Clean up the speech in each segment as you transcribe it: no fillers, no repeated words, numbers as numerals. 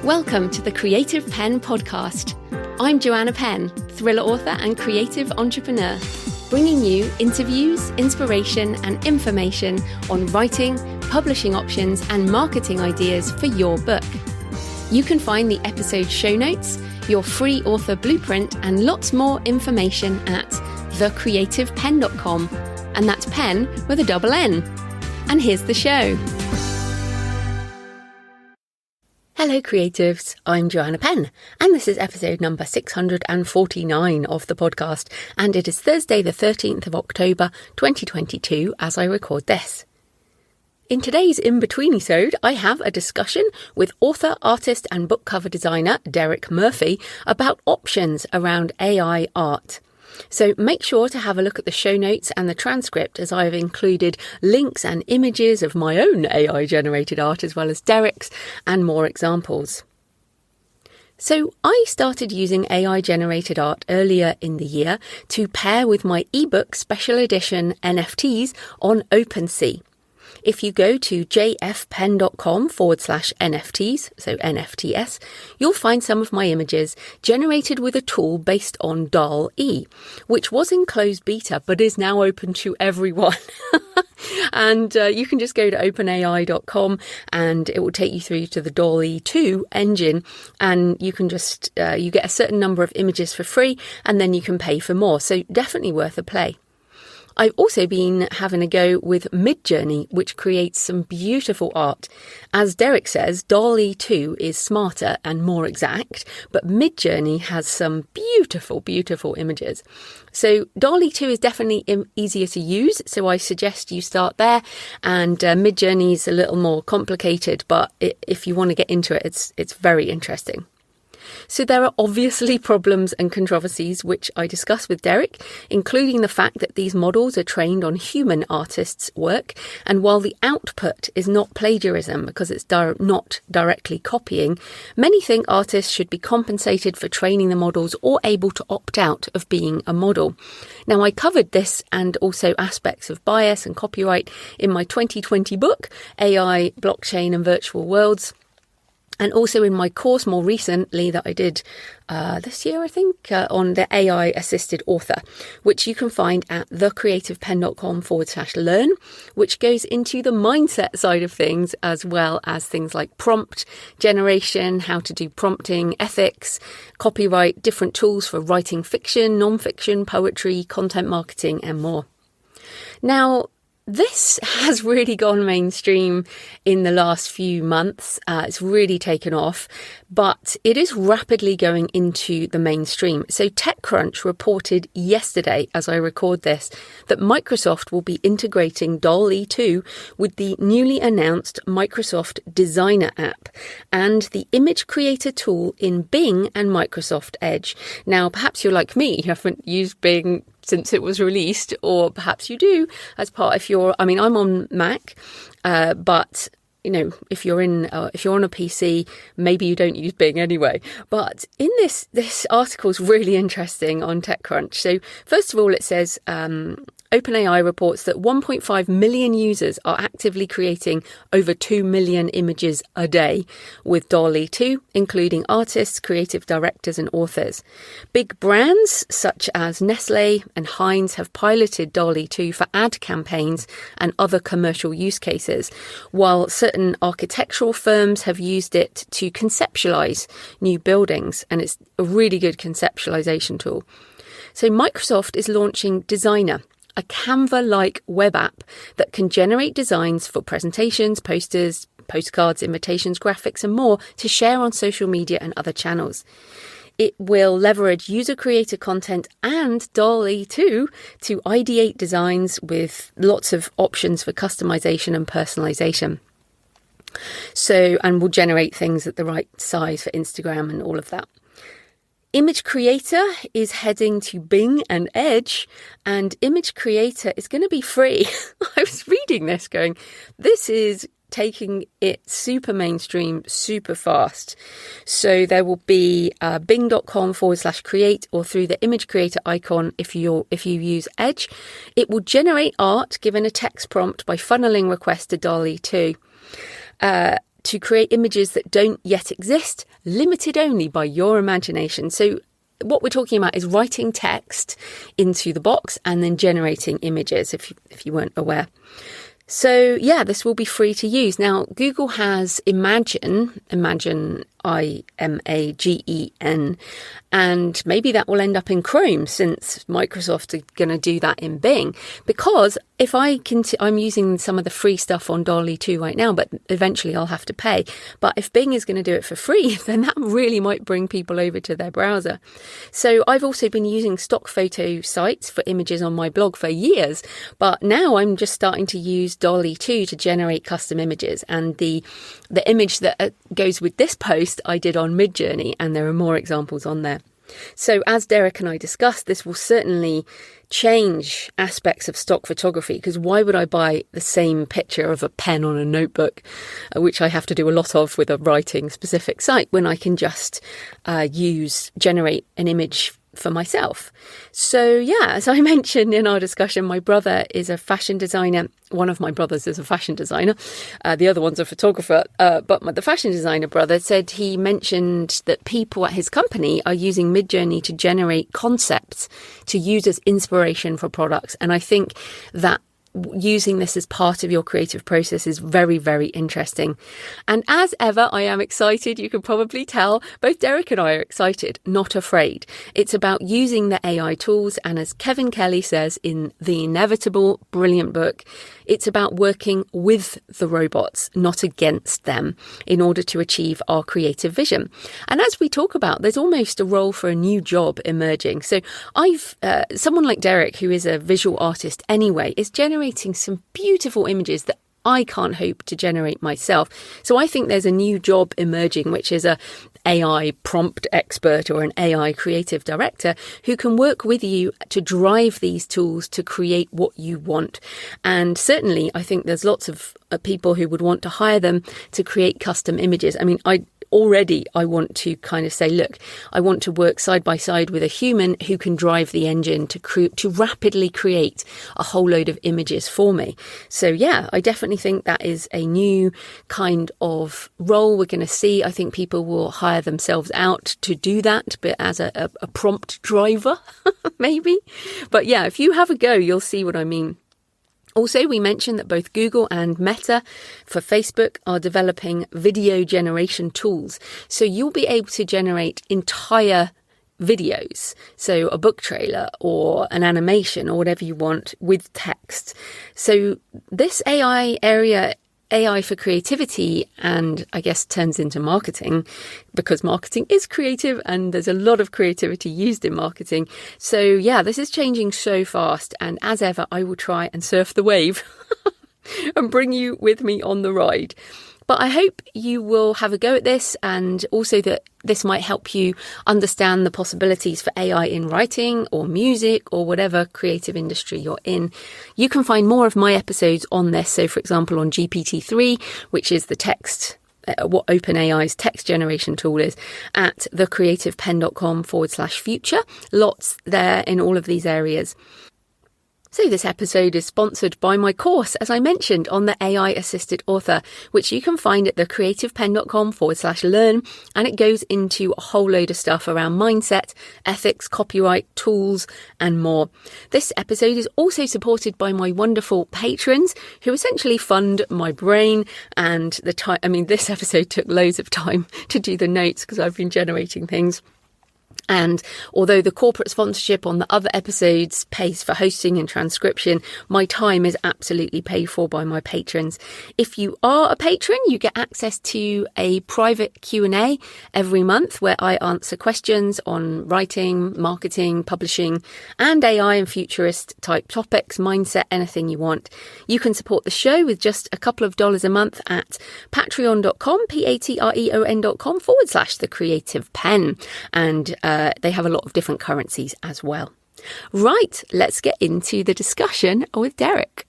Welcome to the Creative Penn podcast. I'm Joanna Penn, thriller author and creative entrepreneur, bringing you interviews, inspiration and information on writing, publishing options and marketing ideas for your book. You can find the episode show notes, your free author blueprint and lots more information at thecreativepenn.com, and that's Penn with a double N. And here's the show. Hello creatives, I'm Joanna Penn, and this is episode number 649 of the podcast, and it is Thursday the 13th of October 2022 as I record this. In today's in-between-isode, I have a discussion with author, artist and book cover designer Derek Murphy about options around AI art. So make sure to have a look at the show notes and the transcript, as I have included links and images of my own AI-generated art as well as Derek's and more examples. So I started using AI-generated art earlier in the year to pair with my ebook special edition NFTs on OpenSea. If you go to jfpenn.com/NFTs, so NFTs, you'll find some of my images generated with a tool based on DALL-E, which was in closed beta but is now open to everyone. And you can just go to openai.com and it will take you through to the DALL-E 2 engine, and you can just, you get a certain number of images for free and then you can pay for more. So definitely worth a play. I've also been having a go with Midjourney, which creates some beautiful art. As Derek says, DALL-E 2 is smarter and more exact, but Midjourney has some beautiful, beautiful images. So DALL-E 2 is definitely easier to use, so I suggest you start there. And Midjourney is a little more complicated, but if you want to get into it, it's very interesting. So there are obviously problems and controversies which I discuss with Derek, including the fact that these models are trained on human artists' work, and while the output is not plagiarism because it's not directly copying, many think artists should be compensated for training the models or able to opt out of being a model. Now, I covered this and also aspects of bias and copyright in my 2020 book, AI, Blockchain and Virtual Worlds. And also in my course more recently that I did this year, I think, on the AI assisted author, which you can find at thecreativepenn.com/learn, which goes into the mindset side of things, as well as things like prompt generation, how to do prompting, ethics, copyright, different tools for writing fiction, non-fiction, poetry, content marketing, and more. Now, this has really gone mainstream in the last few months. It's really taken off, but it is rapidly going into the mainstream. So TechCrunch reported yesterday, as I record this, that Microsoft will be integrating DALL-E 2 with the newly announced Microsoft Designer app and the image creator tool in Bing and Microsoft Edge. Now, perhaps you're like me, you haven't used Bing since it was released, or perhaps you do as part of I'm on Mac, but you know, if you're on a PC, maybe you don't use Bing anyway. But in this article is really interesting on TechCrunch. So first of all, it says OpenAI reports that 1.5 million users are actively creating over 2 million images a day with DALL-E 2, including artists, creative directors and authors. Big brands such as Nestle and Heinz have piloted DALL-E 2 for ad campaigns and other commercial use cases, while certain architectural firms have used it to conceptualize new buildings, and it's a really good conceptualization tool. So Microsoft is launching Designer, a Canva-like web app that can generate designs for presentations, posters, postcards, invitations, graphics and more to share on social media and other channels. It will leverage user-creator content and DALL-E 2 to ideate designs with lots of options for customization and personalization. And will generate things at the right size for Instagram and all of that. Image Creator is heading to Bing and Edge, and Image Creator is going to be free. I was reading this going, this is taking it super mainstream, super fast. So there will be bing.com/create or through the Image Creator icon if you use Edge. It will generate art given a text prompt by funneling requests to DALL-E 2. to create images that don't yet exist, limited only by your imagination. So what we're talking about is writing text into the box and then generating images, if you weren't aware. So yeah, this will be free to use. Now, Google has Imagine, Imagen, and maybe that will end up in Chrome, since Microsoft are going to do that in Bing. Because if I'm using some of the free stuff on DALL-E 2 right now, but eventually I'll have to pay. But if Bing is going to do it for free, then that really might bring people over to their browser. So I've also been using stock photo sites for images on my blog for years, but now I'm just starting to use DALL-E 2 to generate custom images. And the image that goes with this post I did on Midjourney, and there are more examples on there. So as Derek and I discussed, this will certainly change aspects of stock photography, because why would I buy the same picture of a pen on a notebook, which I have to do a lot of with a writing specific site, when I can just generate an image for myself. So yeah, as I mentioned in our discussion, my brother is a fashion designer. One of my brothers is a fashion designer. The other one's a photographer. But the fashion designer brother said he mentioned that people at his company are using Midjourney to generate concepts to use as inspiration for products. And I think that using this as part of your creative process is very, very interesting. And as ever, I am excited. You can probably tell both Derek and I are excited, not afraid. It's about using the AI tools. And as Kevin Kelly says in The Inevitable, brilliant book, it's about working with the robots, not against them, in order to achieve our creative vision. And as we talk about, there's almost a role for a new job emerging. So someone like Derek, who is a visual artist anyway, is generating some beautiful images that I can't hope to generate myself. So I think there's a new job emerging, which is a AI prompt expert or an AI creative director who can work with you to drive these tools to create what you want. And certainly I think there's lots of people who would want to hire them to create custom images. I mean, I want to kind of say, look, I want to work side by side with a human who can drive the engine to rapidly create a whole load of images for me. So yeah, I definitely think that is a new kind of role we're going to see. I think people will hire themselves out to do that, but as a prompt driver, maybe. But yeah, if you have a go, you'll see what I mean. Also, we mentioned that both Google and Meta for Facebook are developing video generation tools. So you'll be able to generate entire videos, so a book trailer or an animation or whatever you want with text. So this AI for creativity, and I guess turns into marketing, because marketing is creative and there's a lot of creativity used in marketing. So yeah, this is changing so fast, and as ever, I will try and surf the wave and bring you with me on the ride. But I hope you will have a go at this, and also that this might help you understand the possibilities for AI in writing or music or whatever creative industry you're in. You can find more of my episodes on this. So, for example, on GPT-3, which is the text, what OpenAI's text generation tool is, at thecreativepenn.com/future. Lots there in all of these areas. So this episode is sponsored by my course, as I mentioned, on the AI assisted author, which you can find at thecreativepenn.com/learn. And it goes into a whole load of stuff around mindset, ethics, copyright, tools, and more. This episode is also supported by my wonderful patrons who essentially fund my brain and the time. I mean, this episode took loads of time to do the notes because I've been generating things. And although the corporate sponsorship on the other episodes pays for hosting and transcription, my time is absolutely paid for by my patrons. If you are a patron, you get access to a private Q&A every month where I answer questions on writing, marketing, publishing, and AI and futurist type topics, mindset, anything you want. You can support the show with just a couple of dollars a month at patreon.com, patreon.com/thecreativepenn. And they have a lot of different currencies as well. Right, let's get into the discussion with Derek.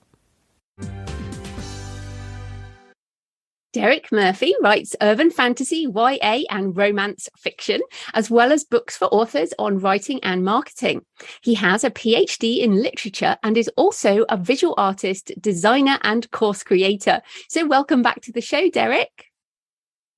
Derek Murphy writes urban fantasy, YA and romance fiction, as well as books for authors on writing and marketing. He has a Ph.D. in literature and is also a visual artist, designer and course creator. So welcome back to the show, Derek.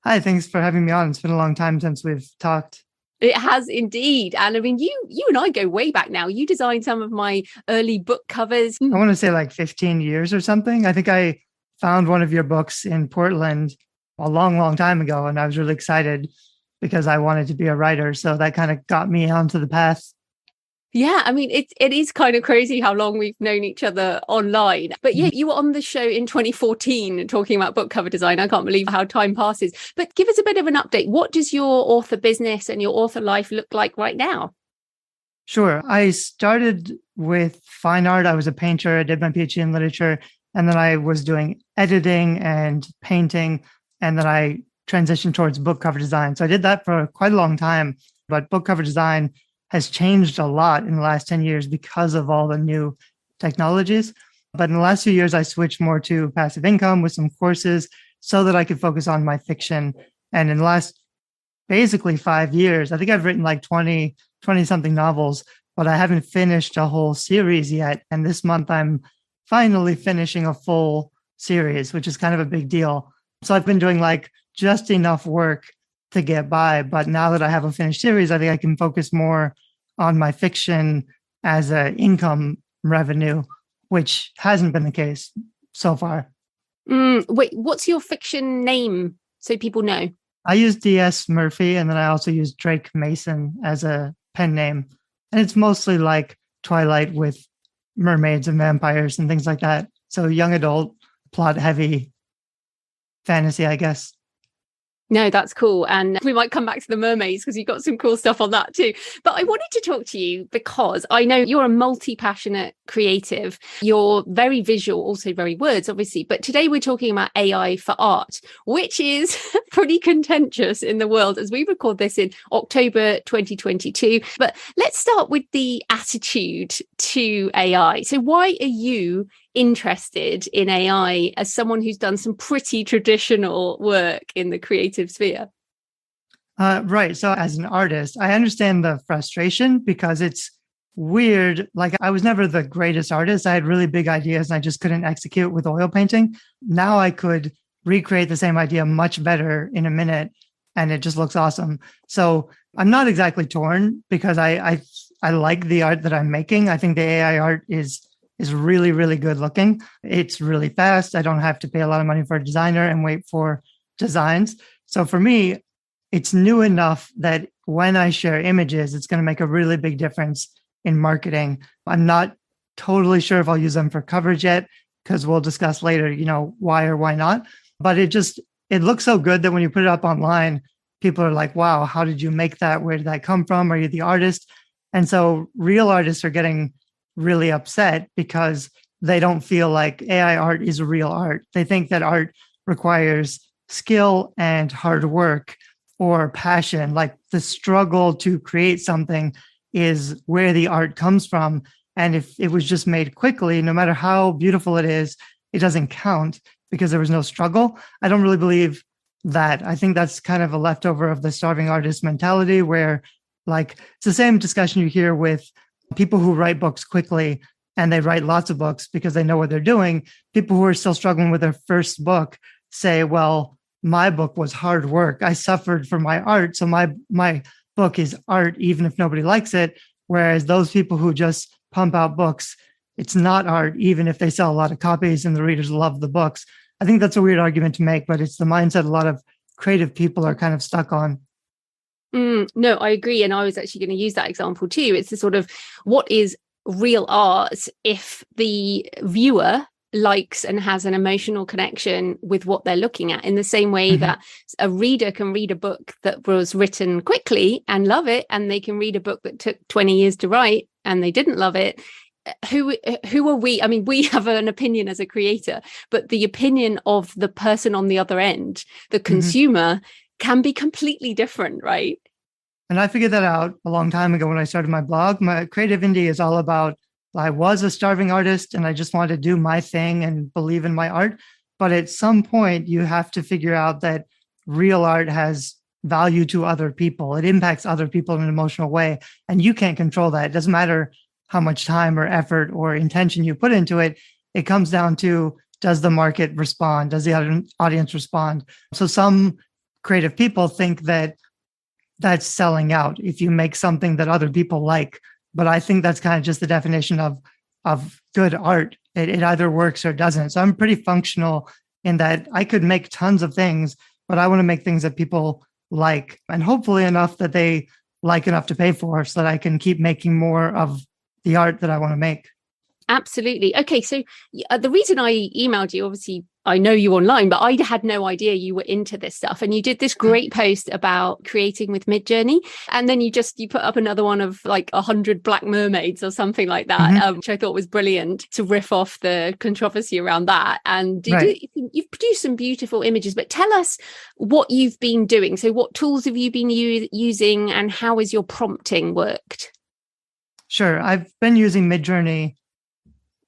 Hi, thanks for having me on. It's been a long time since we've talked. It has indeed. And I mean, you and I go way back now. You designed some of my early book covers. I want to say like 15 years or something. I think I found one of your books in Portland a long, long time ago, and I was really excited because I wanted to be a writer. So that kind of got me onto the path. Yeah, I mean, it is kind of crazy how long we've known each other online. But yeah, you were on the show in 2014 talking about book cover design. I can't believe how time passes. But give us a bit of an update. What does your author business and your author life look like right now? Sure. I started with fine art. I was a painter. I did my PhD in literature. And then I was doing editing and painting. And then I transitioned towards book cover design. So I did that for quite a long time. But book cover design has changed a lot in the last 10 years because of all the new technologies. But in the last few years, I switched more to passive income with some courses so that I could focus on my fiction. And in the last basically 5 years, I think I've written like 20 something novels, but I haven't finished a whole series yet. And this month, I'm finally finishing a full series, which is kind of a big deal. So I've been doing like just enough work to get by. But now that I have a finished series, I think I can focus more on my fiction as an income revenue, which hasn't been the case so far. Wait, what's your fiction name so people know? I use DS Murphy, and then I also use Drake Mason as a pen name. And it's mostly like Twilight with mermaids and vampires and things like that. So young adult, plot heavy fantasy, I guess. No, that's cool. And we might come back to the mermaids because you've got some cool stuff on that too. But I wanted to talk to you because I know you're a multi-passionate creative. You're very visual, also very words, obviously. But today we're talking about AI for art, which is pretty contentious in the world as we record this in October 2022. But let's start with the attitude to AI. So why are you interested in AI as someone who's done some pretty traditional work in the creative sphere? Right. So as an artist, I understand the frustration because it's weird. Like I was never the greatest artist. I had really big ideas and I just couldn't execute with oil painting. Now I could recreate the same idea much better in a minute and it just looks awesome. So I'm not exactly torn because I like the art that I'm making. I think the AI art is really, really good looking. It's really fast. I don't have to pay a lot of money for a designer and wait for designs. So for me, it's new enough that when I share images, it's going to make a really big difference in marketing. I'm not totally sure if I'll use them for coverage yet, because we'll discuss later, why or why not. But it looks so good that when you put it up online, people are like, wow, how did you make that? Where did that come from? Are you the artist? And so real artists are getting really upset because they don't feel like AI art is real art. They think that art requires skill and hard work or passion. Like the struggle to create something is where the art comes from. And if it was just made quickly, no matter how beautiful it is, it doesn't count because there was no struggle. I don't really believe that. I think that's kind of a leftover of the starving artist mentality where like it's the same discussion you hear with people who write books quickly and they write lots of books because they know what they're doing. People who are still struggling with their first book say, well, my book was hard work. I suffered for my art. So my book is art, even if nobody likes it. Whereas those people who just pump out books, it's not art, even if they sell a lot of copies and the readers love the books. I think that's a weird argument to make, but it's the mindset a lot of creative people are kind of stuck on. No, I agree. And I was actually going to use that example too. It's the sort of what is real art if the viewer likes and has an emotional connection with what they're looking at, in the same way that a reader can read a book that was written quickly and love it, and they can read a book that took 20 years to write and they didn't love it. Who are we? I mean, we have an opinion as a creator, but the opinion of the person on the other end, the consumer, can be completely different, right? And I figured that out a long time ago when I started my blog. My creative indie is all about, I was a starving artist and I just wanted to do my thing and believe in my art. But at some point, you have to figure out that real art has value to other people. It impacts other people in an emotional way. And you can't control that. It doesn't matter how much time or effort or intention you put into it. It comes down to, does the market respond? Does the audience respond? So some creative people think that that's selling out if you make something that other people like. But I think that's kind of just the definition of good art. It either works or doesn't. So I'm pretty functional in that I could make tons of things, but I want to make things that people like, and hopefully enough that they like enough to pay for, so that I can keep making more of the art that I want to make. Absolutely. Okay, so the reason I emailed you, obviously, I know you online, but I had no idea you were into this stuff. And you did this great post about creating with Midjourney. And then you put up another one of like 100 black mermaids or something like that, which I thought was brilliant to riff off the controversy around that. And you've produced some beautiful images, but tell us what you've been doing. So what tools have you been using, and how has your prompting worked? Sure. I've been using Midjourney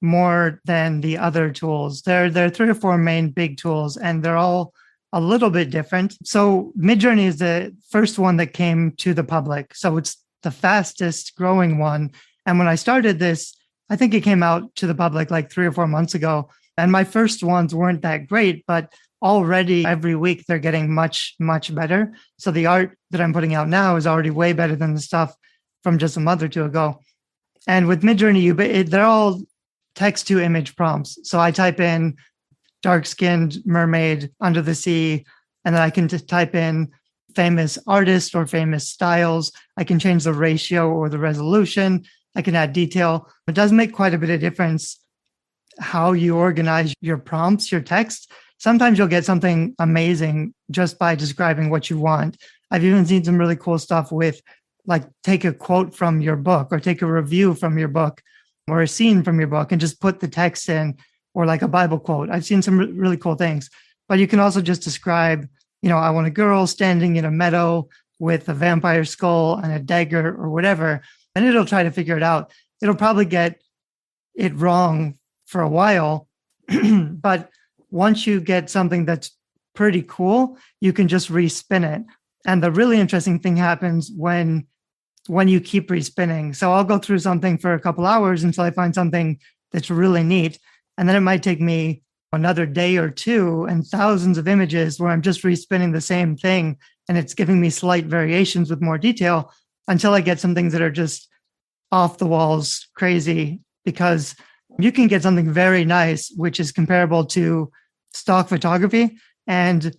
more than the other tools. There are 3 or 4 main big tools, and they're all a little bit different. So Midjourney is the first one that came to the public. So it's the fastest growing one. And when I started this, I think it came out to the public like 3 or 4 months ago. And my first ones weren't that great, but already every week they're getting much, much better. So the art that I'm putting out now is already way better than the stuff from just a month or 2 ago. And with Midjourney, they're all text to image prompts. So I type in dark-skinned mermaid under the sea, and then I can just type in famous artist or famous styles. I can change the ratio or the resolution. I can add detail. It does make quite a bit of difference how you organize your prompts, your text. Sometimes you'll get something amazing just by describing what you want. I've even seen some really cool stuff with, like, take a quote from your book or take a review from your book or a scene from your book and just put the text in, or like a Bible quote. I've seen some really cool things. But you can also just describe, I want a girl standing in a meadow with a vampire skull and a dagger or whatever, and it'll try to figure it out. It'll probably get it wrong for a while, but once you get something that's pretty cool, you can just respin it. And the really interesting thing happens when you keep respinning. So I'll go through something for a couple hours until I find something that's really neat. And then it might take me another day or 2 and thousands of images where I'm just respinning the same thing. And it's giving me slight variations with more detail until I get some things that are just off the walls crazy, because you can get something very nice, which is comparable to stock photography and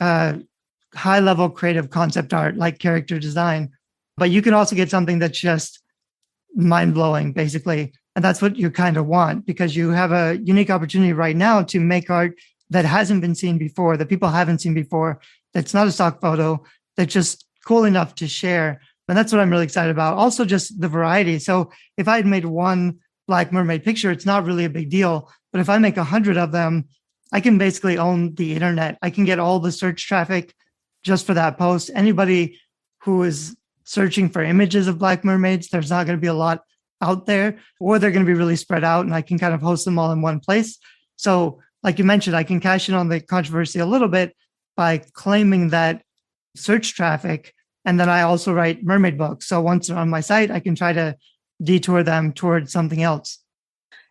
high level creative concept art like character design. But you can also get something that's just mind-blowing, basically. And that's what you kind of want, because you have a unique opportunity right now to make art that hasn't been seen before, that people haven't seen before, that's not a stock photo, that's just cool enough to share. And that's what I'm really excited about. Also, just the variety. So if I had made one Black Mermaid picture, it's not really a big deal. But if I make 100 of them, I can basically own the internet. I can get all the search traffic just for that post. Anybody who is searching for images of Black mermaids, there's not going to be a lot out there, or they're going to be really spread out, and I can kind of host them all in one place. So like you mentioned, I can cash in on the controversy a little bit by claiming that search traffic. And then I also write mermaid books. So once they're on my site, I can try to detour them towards something else.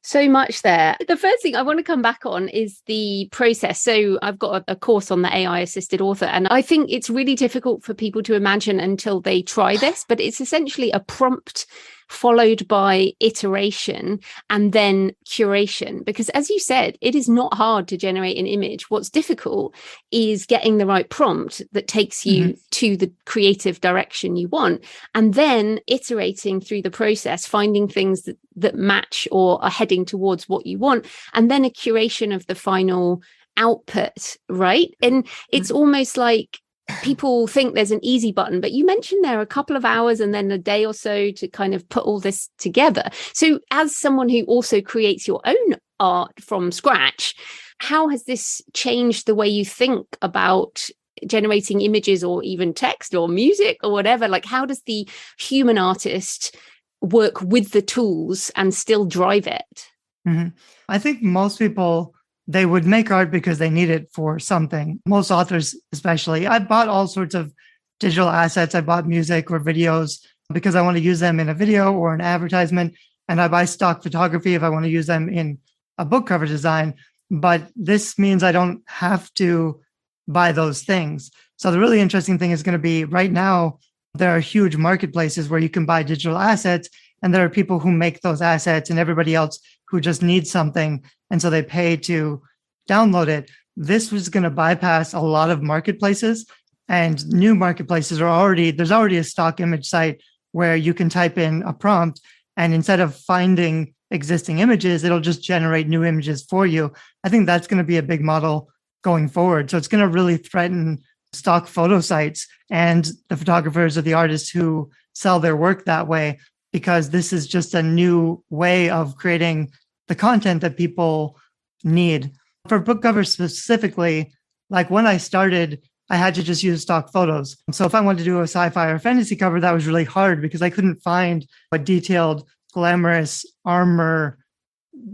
So much there. The first thing I want to come back on is the process. So I've got a course on the AI assisted author, and I think it's really difficult for people to imagine until they try this, but it's essentially a prompt followed by iteration and then curation. Because as you said, it is not hard to generate an image. What's difficult is getting the right prompt that takes you to the creative direction you want, and then iterating through the process, finding things that match or are heading towards what you want, and then a curation of the final output, right? And it's almost like people think there's an easy button, but you mentioned there are a couple of hours and then a day or so to kind of put all this together. So as someone who also creates your own art from scratch, how has this changed the way you think about generating images or even text or music or whatever? Like, how does the human artist work with the tools and still drive it? I think most people, they would make art because they need it for something. Most authors, especially. I bought all sorts of digital assets. I bought music or videos because I want to use them in a video or an advertisement. And I buy stock photography if I want to use them in a book cover design. But this means I don't have to buy those things. So the really interesting thing is going to be right now, there are huge marketplaces where you can buy digital assets, and there are people who make those assets and everybody else who just needs something. And so they pay to download it. This was going to bypass a lot of marketplaces, and new marketplaces there's already a stock image site where you can type in a prompt, and instead of finding existing images, it'll just generate new images for you. I think that's going to be a big model going forward. So it's going to really threaten stock photo sites and the photographers or the artists who sell their work that way, because this is just a new way of creating the content that people need. For book covers specifically, like when I started, I had to just use stock photos. So if I wanted to do a sci-fi or fantasy cover, that was really hard because I couldn't find a detailed, glamorous armor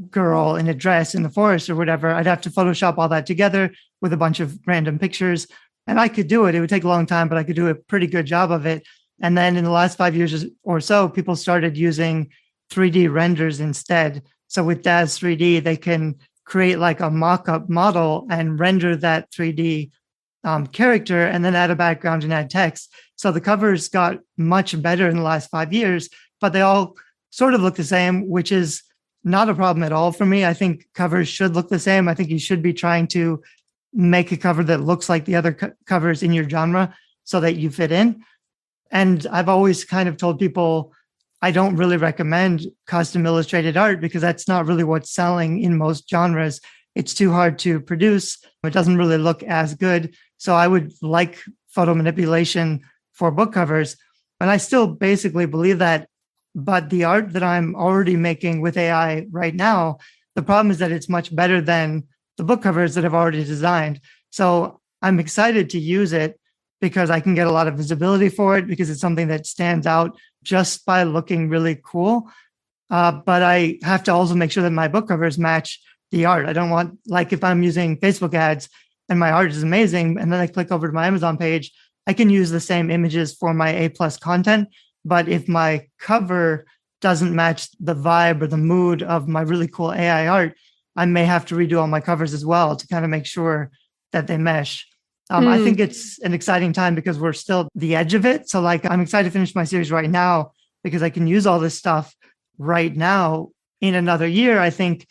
girl in a dress in the forest or whatever. I'd have to Photoshop all that together with a bunch of random pictures. And I could do it. It would take a long time, but I could do a pretty good job of it. And then in the last 5 years or so, people started using 3D renders instead. So with DAZ 3D, they can create like a mock-up model and render that 3D character and then add a background and add text. So the covers got much better in the last 5 years, but they all sort of look the same, which is not a problem at all for me. I think covers should look the same. I think you should be trying to make a cover that looks like the other covers in your genre so that you fit in. And I've always kind of told people I don't really recommend custom illustrated art because that's not really what's selling in most genres. It's too hard to produce. It doesn't really look as good. So I would like photo manipulation for book covers. And I still basically believe that. But the art that I'm already making with AI right now, the problem is that it's much better than the book covers that I've already designed. So I'm excited to use it because I can get a lot of visibility for it because it's something that stands out just by looking really cool. But I have to also make sure that my book covers match the art. I don't want, like if I'm using Facebook ads and my art is amazing, and then I click over to my Amazon page, I can use the same images for my A+ content. But if my cover doesn't match the vibe or the mood of my really cool AI art, I may have to redo all my covers as well to kind of make sure that they mesh. I think it's an exciting time because we're still at the edge of it. So like, I'm excited to finish my series right now because I can use all this stuff right now. In another year, I think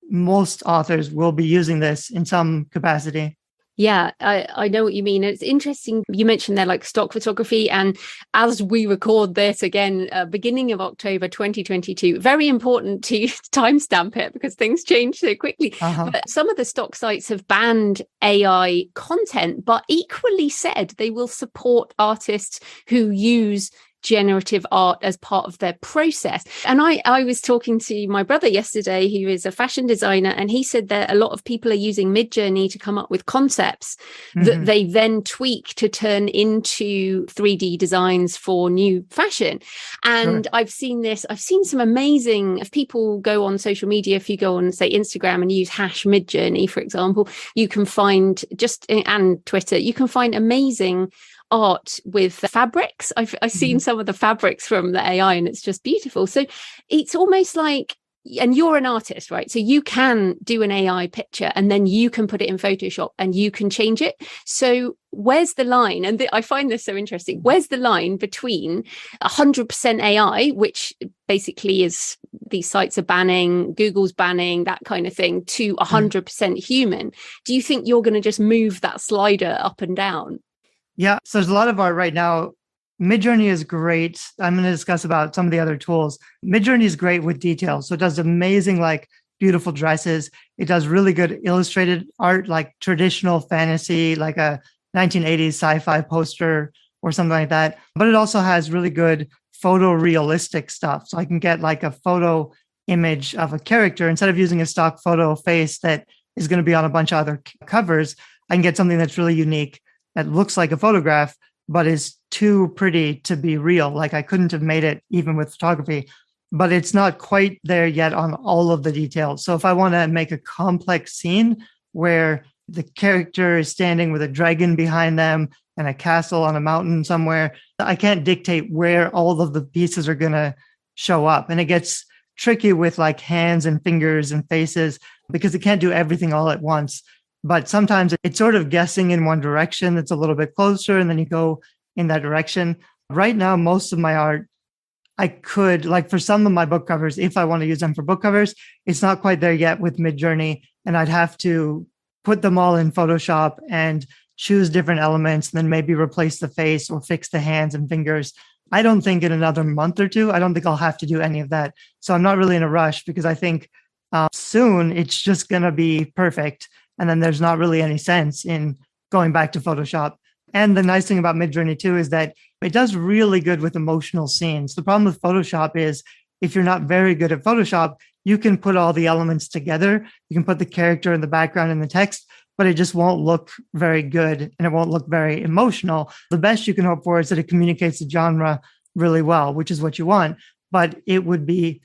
most authors will be using this in some capacity. Yeah, I know what you mean. It's interesting. You mentioned there like stock photography. And as we record this again, beginning of October 2022, very important to timestamp it because things change so quickly. But some of the stock sites have banned AI content, but equally said they will support artists who use generative art as part of their process. And I was talking to my brother yesterday, who is a fashion designer, and he said that a lot of people are using Midjourney to come up with concepts that they then tweak to turn into 3D designs for new fashion. And I've seen some amazing, if people go on social media, if you go on, say, Instagram and use #Midjourney, for example, you can find and Twitter, you can find amazing art with fabrics. I've seen some of the fabrics from the AI and it's just beautiful. So it's almost like, and you're an artist, right? So you can do an AI picture and then you can put it in Photoshop and you can change it. So where's the line? And I find this so interesting. Where's the line between 100% AI, which basically is these sites are banning, Google's banning, that kind of thing, to 100% human? Do you think you're going to just move that slider up and down? Yeah, so there's a lot of art right now. Midjourney is great. I'm going to discuss about some of the other tools. Midjourney is great with details. So it does amazing, like beautiful dresses. It does really good illustrated art, like traditional fantasy, like a 1980s sci-fi poster or something like that. But it also has really good photorealistic stuff. So I can get like a photo image of a character instead of using a stock photo face that is going to be on a bunch of other covers. I can get something that's really unique that looks like a photograph, but is too pretty to be real. Like I couldn't have made it even with photography, but it's not quite there yet on all of the details. So if I want to make a complex scene where the character is standing with a dragon behind them and a castle on a mountain somewhere, I can't dictate where all of the pieces are going to show up. And it gets tricky with like hands and fingers and faces because it can't do everything all at once. but sometimes it's sort of guessing in one direction that's a little bit closer, and then you go in that direction. Right now, most of my art, I could, like for some of my book covers, if I want to use them for book covers, it's not quite there yet with Midjourney, and I'd have to put them all in Photoshop and choose different elements, and then maybe replace the face or fix the hands and fingers. I don't think in another month or two, I don't think I'll have to do any of that. So I'm not really in a rush because I think soon it's just going to be perfect. And then there's not really any sense in going back to Photoshop. And the nice thing about Midjourney too is that it does really good with emotional scenes. The problem with Photoshop is if you're not very good at Photoshop, you can put all the elements together. You can put the character in the background and the text, but it just won't look very good and it won't look very emotional. The best you can hope for is that it communicates the genre really well, which is what you want. But it would be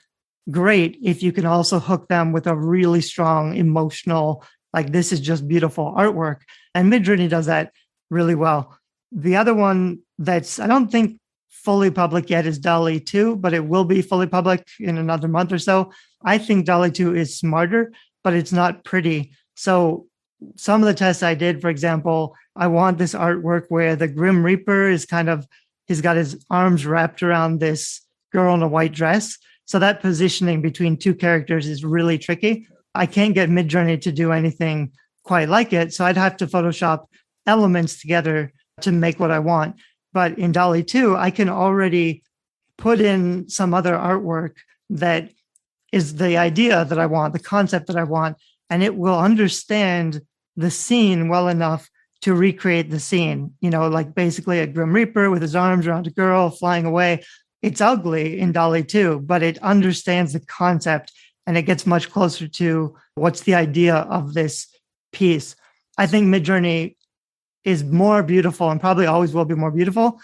great if you can also hook them with a really strong emotional, like this is just beautiful artwork. And Midjourney does that really well. The other one that's, I don't think fully public yet is DALL-E 2, but it will be fully public in another month or so. I think DALL-E 2 is smarter, but it's not pretty. So some of the tests I did, for example, I want this artwork where the Grim Reaper is kind of, he's got his arms wrapped around this girl in a white dress. So that positioning between two characters is really tricky. I can't get Midjourney to do anything quite like it. So I'd have to Photoshop elements together to make what I want. But in DALL-E 2, I can already put in some other artwork that is the idea that I want, the concept that I want, and it will understand the scene well enough to recreate the scene. You know, like basically a Grim Reaper with his arms around a girl flying away. It's ugly in DALL-E 2, but it understands the concept and it gets much closer to what's the idea of this piece. I think Midjourney is more beautiful and probably always will be more beautiful,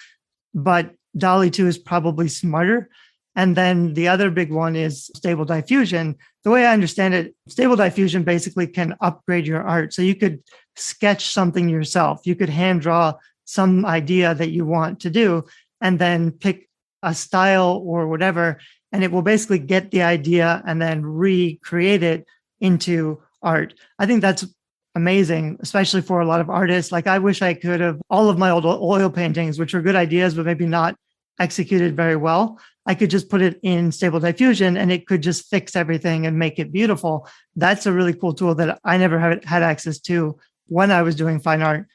but DALL-E 2 is probably smarter. And then the other big one is Stable Diffusion. The way I understand it, Stable Diffusion basically can upgrade your art. So you could sketch something yourself. You could hand draw some idea that you want to do and then pick a style or whatever, and it will basically get the idea and then recreate it into art. I think that's amazing, especially for a lot of artists. Like I wish I could have all of my old oil paintings, which are good ideas, but maybe not executed very well. I could just put it in Stable Diffusion and it could just fix everything and make it beautiful. That's a really cool tool that I never had access to when I was doing fine art.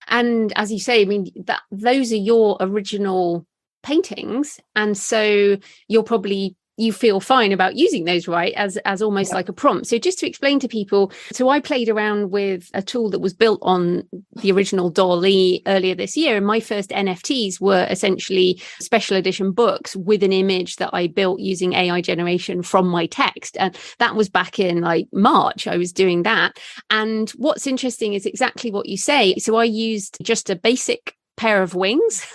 And as you say, I mean, those are your original paintings. And so you feel fine about using those, right, as almost like a prompt. So just to explain to people, so I played around with a tool that was built on the original DALL-E earlier this year, and my first NFTs were essentially special edition books with an image that I built using AI generation from my text. And that was back in like March, I was doing that. And what's interesting is exactly what you say. So I used just a basic pair of wings,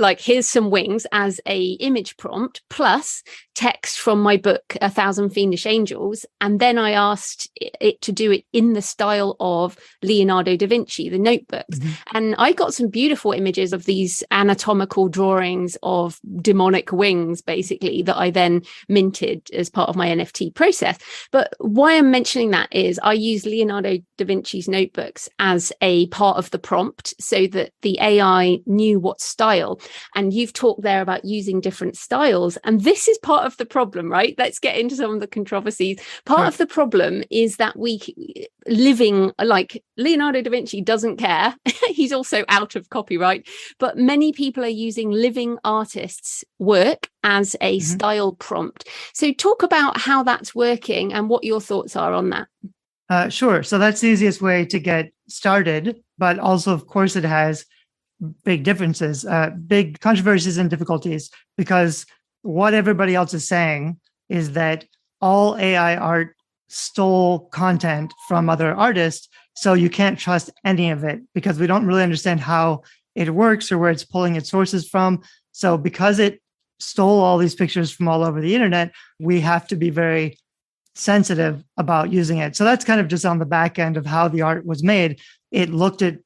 like here's some wings as a image prompt, plus text from my book, 1,000 Fiendish Angels. And then I asked it to do it in the style of Leonardo da Vinci, the notebooks. Mm-hmm. And I got some beautiful images of these anatomical drawings of demonic wings, basically, that I then minted as part of my NFT process. But why I'm mentioning that is I use Leonardo da Vinci's notebooks as a part of the prompt so that the AI knew what style. And you've talked there about using different styles. And this is part of the problem, right? Let's get into some of the controversies. Part of the problem is that living like Leonardo da Vinci doesn't care. He's also out of copyright, but many people are using living artists' work as a style prompt. So talk about how that's working and what your thoughts are on that. Sure. So that's the easiest way to get started, but also, of course, it has big differences, big controversies and difficulties, because what everybody else is saying is that all AI art stole content from other artists. So you can't trust any of it because we don't really understand how it works or where it's pulling its sources from. So because it stole all these pictures from all over the internet, we have to be very sensitive about using it. So that's kind of just on the back end of how the art was made. It looked at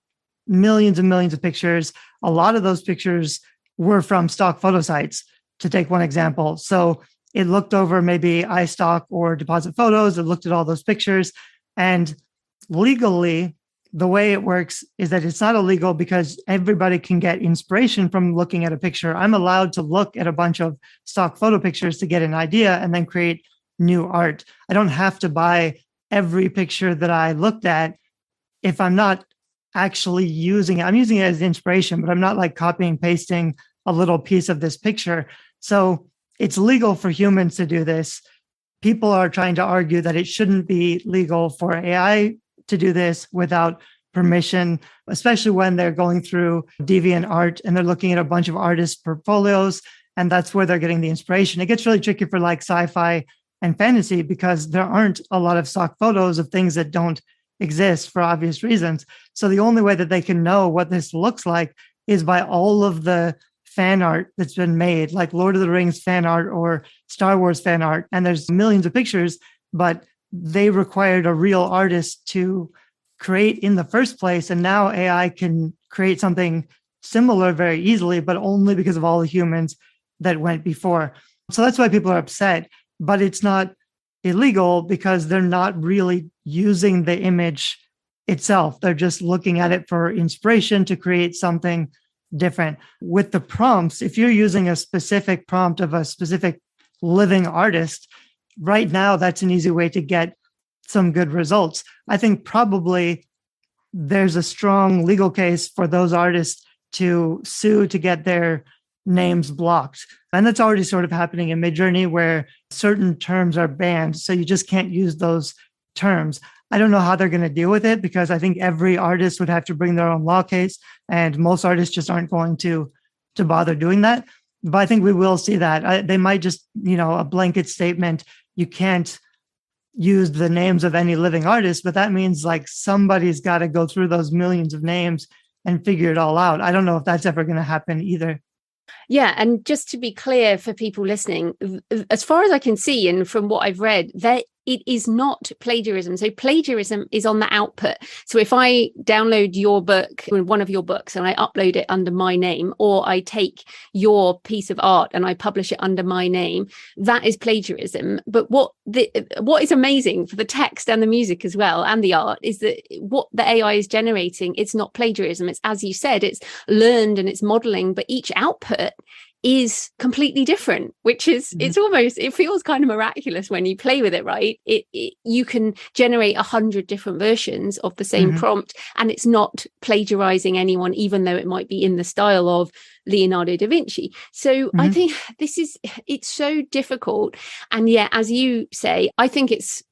millions and millions of pictures. A lot of those pictures were from stock photo sites, to take one example. So it looked over maybe iStock or Deposit Photos. It looked at all those pictures. And legally, the way it works is that it's not illegal because everybody can get inspiration from looking at a picture. I'm allowed to look at a bunch of stock photo pictures to get an idea and then create new art. I don't have to buy every picture that I looked at if I'm not actually using it. I'm using it as inspiration, but I'm not like copying, pasting a little piece of this picture. So it's legal for humans to do this. People are trying to argue that it shouldn't be legal for AI to do this without permission, especially when they're going through DeviantArt and they're looking at a bunch of artists' portfolios, and that's where they're getting the inspiration. It gets really tricky for like sci-fi and fantasy because there aren't a lot of stock photos of things that don't exist for obvious reasons. So the only way that they can know what this looks like is by all of the fan art that's been made, like Lord of the Rings fan art or Star Wars fan art. And there's millions of pictures, but they required a real artist to create in the first place. And now AI can create something similar very easily, but only because of all the humans that went before. So that's why people are upset, but it's not illegal because they're not really using the image itself. They're just looking at it for inspiration to create something different. With the prompts, if you're using a specific prompt of a specific living artist, right now, that's an easy way to get some good results. I think probably there's a strong legal case for those artists to sue to get their names blocked. And that's already sort of happening in Midjourney where certain terms are banned. So you just can't use those terms. I don't know how they're going to deal with it because I think every artist would have to bring their own law case and most artists just aren't going to bother doing that. But I think we will see that. They might just, a blanket statement. You can't use the names of any living artist, but that means like somebody's got to go through those millions of names and figure it all out. I don't know if that's ever going to happen either. Yeah. And just to be clear for people listening, as far as I can see, and from what I've read, it is not plagiarism. So plagiarism is on the output. So if I download your book, one of your books, and I upload it under my name, or I take your piece of art and I publish it under my name, that is plagiarism. But what is amazing for the text and the music as well, and the art, is that what the AI is generating, it's not plagiarism. It's, as you said, it's learned and it's modeling, but each output is completely different, which is it feels kind of miraculous when you play with it, right? You can generate 100 different versions of the same prompt, and it's not plagiarizing anyone, even though it might be in the style of Leonardo da Vinci. So I think it's so difficult. And yeah, as you say, I think it's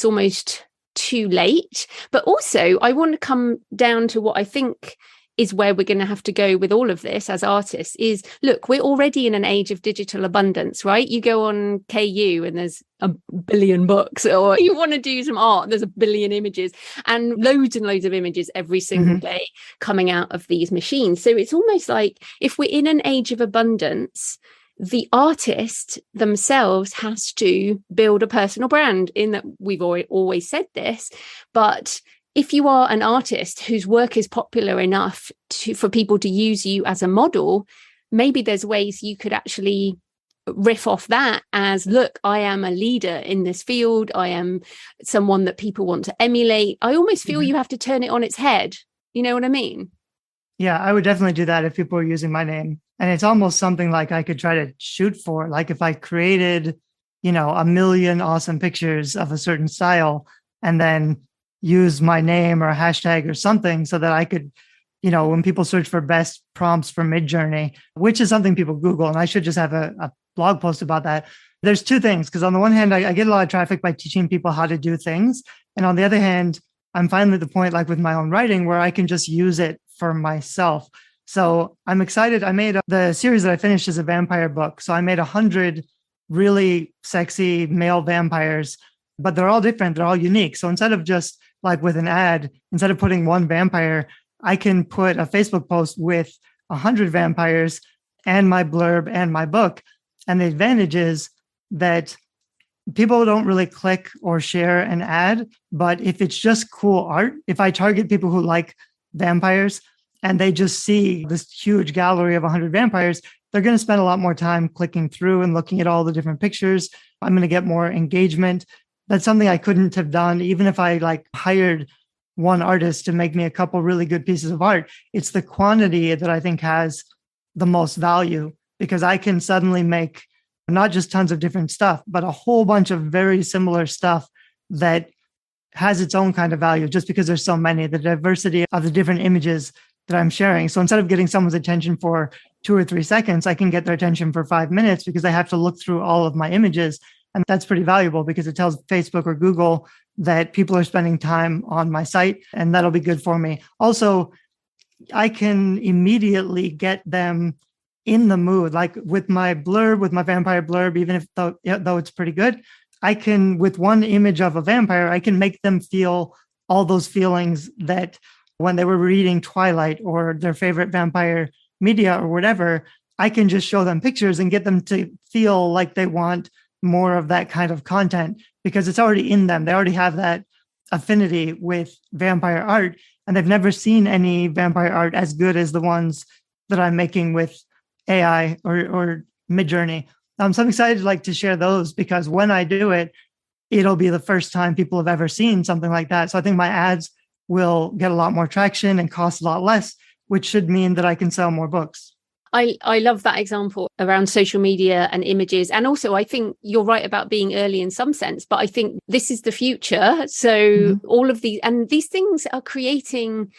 almost too late. But also I want to come down to what I think is where we're going to have to go with all of this as artists is, look, we're already in an age of digital abundance, right? You go on KU and there's a billion books, or you want to do some art, there's a billion images and loads of images every single day coming out of these machines. So it's almost like if we're in an age of abundance, the artist themselves has to build a personal brand. In that we've always said this, but if you are an artist whose work is popular enough for people to use you as a model, maybe there's ways you could actually riff off that as, look, I am a leader in this field. I am someone that people want to emulate. I almost feel you have to turn it on its head. You know what I mean? Yeah, I would definitely do that if people were using my name. And it's almost something like I could try to shoot for. Like if I created, 1 million awesome pictures of a certain style and then use my name or a hashtag or something so that I could, when people search for best prompts for Midjourney, which is something people Google, and I should just have a blog post about that. There's two things, because on the one hand, I get a lot of traffic by teaching people how to do things. And on the other hand, I'm finally at the point, like with my own writing, where I can just use it for myself. So I'm excited. I made the series that I finished is a vampire book. So I made 100 really sexy male vampires, but they're all different. They're all unique. So instead of just like with an ad, instead of putting one vampire, I can put a Facebook post with 100 vampires and my blurb and my book. And the advantage is that people don't really click or share an ad, but if it's just cool art, if I target people who like vampires and they just see this huge gallery of 100 vampires, they're going to spend a lot more time clicking through and looking at all the different pictures. I'm going to get more engagement. That's something I couldn't have done even if I hired one artist to make me a couple really good pieces of art. It's the quantity that I think has the most value, because I can suddenly make not just tons of different stuff, but a whole bunch of very similar stuff that has its own kind of value just because there's so many, the diversity of the different images that I'm sharing. So instead of getting someone's attention for 2 or 3 seconds, I can get their attention for 5 minutes because I have to look through all of my images. And that's pretty valuable because it tells Facebook or Google that people are spending time on my site, and that'll be good for me. Also, I can immediately get them in the mood, like with my blurb, with my vampire blurb, even if though it's pretty good, I can, with one image of a vampire, I can make them feel all those feelings that when they were reading Twilight or their favorite vampire media or whatever, I can just show them pictures and get them to feel like they want more of that kind of content because it's already in them. They already have that affinity with vampire art, and they've never seen any vampire art as good as the ones that I'm making with AI or Midjourney. So I'm excited to share those because when I do it, it'll be the first time people have ever seen something like that. So I think my ads will get a lot more traction and cost a lot less, which should mean that I can sell more books. I love that example around social media and images. And also, I think you're right about being early in some sense, but I think this is the future. So all of these things are creating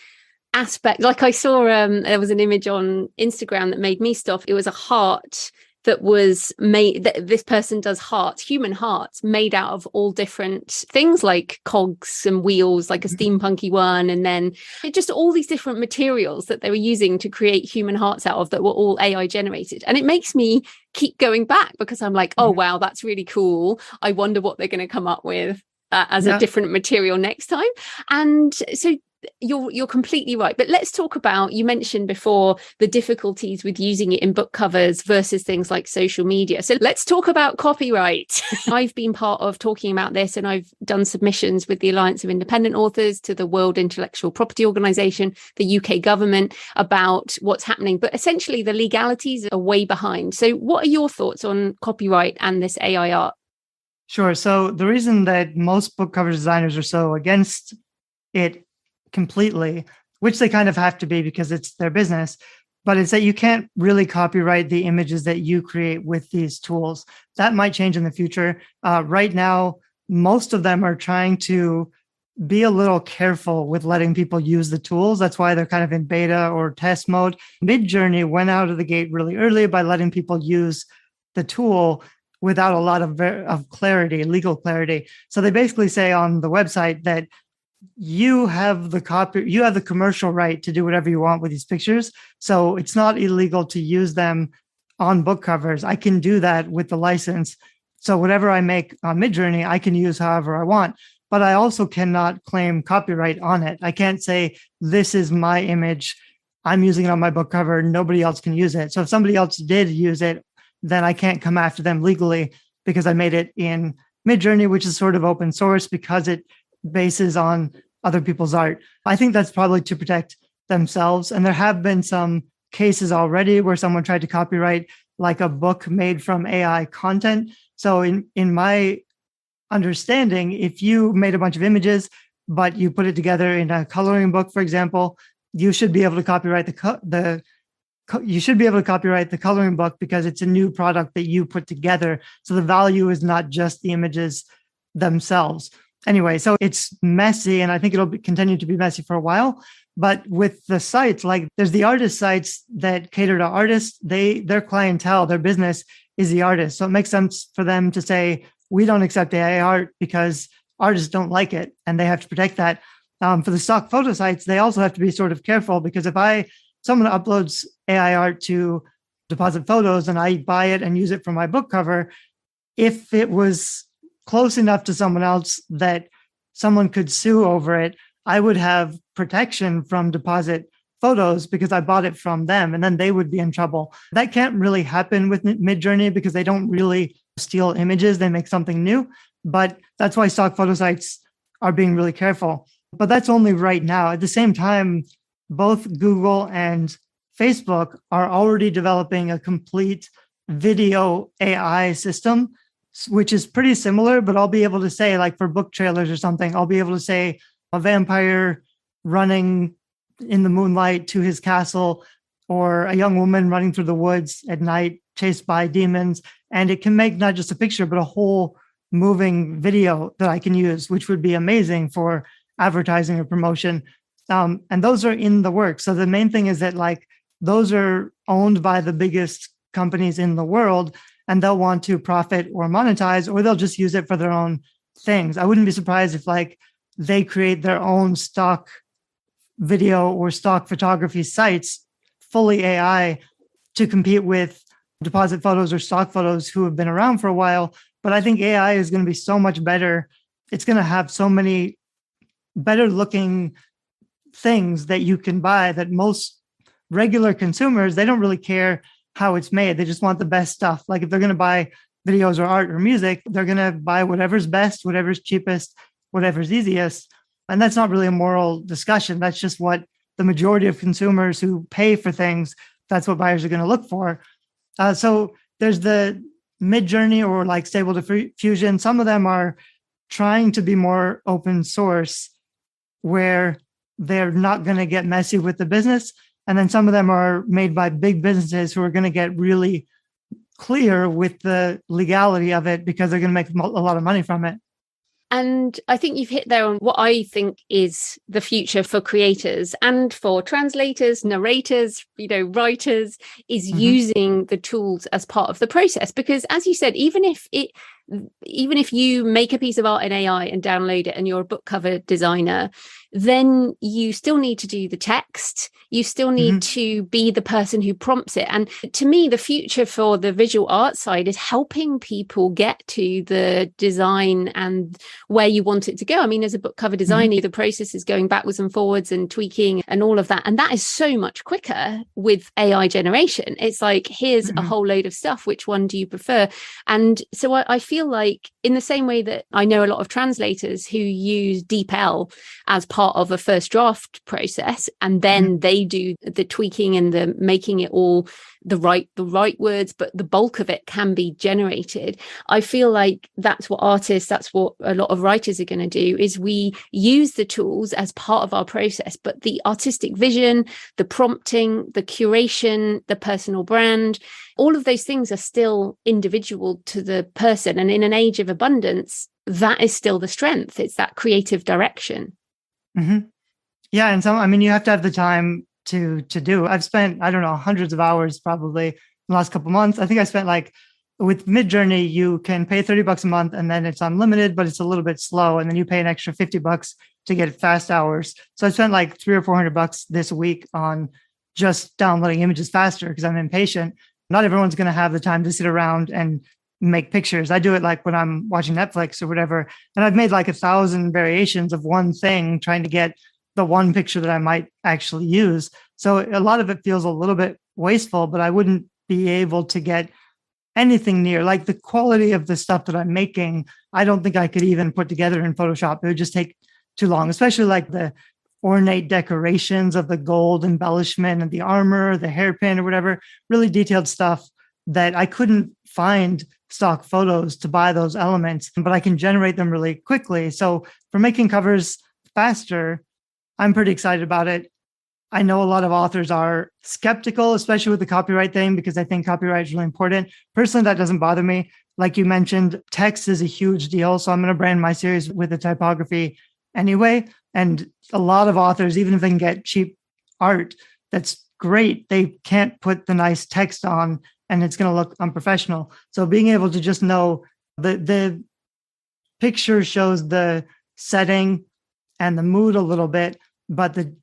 aspect. Like I saw, there was an image on Instagram that made me stop. It was a heart that was made, that this person does hearts, human hearts made out of all different things like cogs and wheels, like a steampunky one. And then just all these different materials that they were using to create human hearts out of that were all AI generated. And it makes me keep going back because I'm like, oh, wow, that's really cool. I wonder what they're going to come up with as a different material next time. And so you're completely right. But let's talk about, you mentioned before the difficulties with using it in book covers versus things like social media. So let's talk about copyright. I've been part of talking about this, and I've done submissions with the Alliance of Independent Authors to the World Intellectual Property Organization, the UK government, about what's happening. But essentially the legalities are way behind. So what are your thoughts on copyright and this AI art? Sure. So the reason that most book cover designers are so against it completely, which they kind of have to be because it's their business, but it's that you can't really copyright the images that you create with these tools. That might change in the future. Right now, most of them are trying to be a little careful with letting people use the tools. That's why they're kind of in beta or test mode. Midjourney went out of the gate really early by letting people use the tool without a lot of clarity, legal clarity. So they basically say on the website that you have the commercial right to do whatever you want with these pictures. So it's not illegal to use them on book covers. I can do that with the license. So whatever I make on Midjourney, I can use however I want. But I also cannot claim copyright on it. I can't say, this is my image, I'm using it on my book cover, nobody else can use it. So if somebody else did use it, then I can't come after them legally because I made it in Midjourney, which is sort of open source because it bases on other people's art. I think that's probably to protect themselves. And there have been some cases already where someone tried to copyright like a book made from AI content. So in my understanding, if you made a bunch of images, but you put it together in a coloring book, for example, you should be able to copyright the coloring book because it's a new product that you put together. So the value is not just the images themselves. Anyway, so it's messy, and I think it'll continue to be messy for a while. But with the sites, like there's the artist sites that cater to artists, their clientele, their business is the artist. So it makes sense for them to say, we don't accept AI art because artists don't like it, and they have to protect that. For the stock photo sites, they also have to be sort of careful because if someone uploads AI art to Deposit Photos and I buy it and use it for my book cover, if it was close enough to someone else that someone could sue over it, I would have protection from Deposit Photos because I bought it from them, and then they would be in trouble. That can't really happen with Midjourney because they don't really steal images. They make something new, but that's why stock photo sites are being really careful. But that's only right now. At the same time, both Google and Facebook are already developing a complete video AI system, which is pretty similar, but I'll be able to say, like for book trailers or something, I'll be able to say, a vampire running in the moonlight to his castle, or a young woman running through the woods at night chased by demons. And it can make not just a picture, but a whole moving video that I can use, which would be amazing for advertising or promotion. And those are in the works. So the main thing is that like those are owned by the biggest companies in the world, and they'll want to profit or monetize, or they'll just use it for their own things. I wouldn't be surprised if like they create their own stock video or stock photography sites, fully AI, to compete with deposit photos or stock photos who have been around for a while. But I think AI is going to be so much better. It's going to have so many better looking things that you can buy that most regular consumers, they don't really care how it's made. They just want the best stuff. Like if they're going to buy videos or art or music, they're going to buy whatever's best, whatever's cheapest, whatever's easiest. And that's not really a moral discussion. That's just what the majority of consumers who pay for things, that's what buyers are going to look for. So there's the Midjourney or like Stable Diffusion. Some of them are trying to be more open source where they're not going to get messy with the business. And then some of them are made by big businesses who are going to get really clear with the legality of it because they're going to make a lot of money from it. And I think you've hit there on what I think is the future for creators and for translators, narrators, writers, is using the tools as part of the process. Because as you said, even if you make a piece of art in AI and download it and you're a book cover designer, then you still need to do the text. You still need to be the person who prompts it. And to me, the future for the visual art side is helping people get to the design and where you want it to go. I mean, as a book cover designer, the process is going backwards and forwards and tweaking and all of that. And that is so much quicker with AI generation. It's like, here's a whole load of stuff. Which one do you prefer? And so I feel like in the same way that I know a lot of translators who use DeepL as part of a first draft process, and then they do the tweaking and the making it all the right words, but the bulk of it can be generated. I feel like that's what a lot of writers are going to do, is we use the tools as part of our process, but the artistic vision, the prompting, the curation, the personal brand, all of those things are still individual to the person. And in an age of abundance, that is still the strength. It's that creative direction. Yeah. And you have to have the time to do. I've spent, I don't know, hundreds of hours probably in the last couple of months. I think I spent with Midjourney, you can pay $30 a month and then it's unlimited, but it's a little bit slow. And then you pay an extra $50 to get fast hours. So I spent like $300 or $400 this week on just downloading images faster because I'm impatient. Not everyone's going to have the time to sit around and make pictures. I do it like when I'm watching Netflix or whatever. And I've made like 1,000 variations of one thing, trying to get the one picture that I might actually use. So a lot of it feels a little bit wasteful, but I wouldn't be able to get anything near like the quality of the stuff that I'm making. I don't think I could even put together in Photoshop. It would just take too long, especially like the ornate decorations of the gold embellishment and the armor, the hairpin or whatever, really detailed stuff that I couldn't find stock photos to buy those elements, but I can generate them really quickly. So for making covers faster, I'm pretty excited about it. I know a lot of authors are skeptical, especially with the copyright thing, because I think copyright is really important. Personally, that doesn't bother me. Like you mentioned, text is a huge deal. So I'm going to brand my series with the typography anyway. And a lot of authors, even if they can get cheap art, that's great. They can't put the nice text on and it's going to look unprofessional. So being able to just know the picture shows the setting and the mood a little bit, but the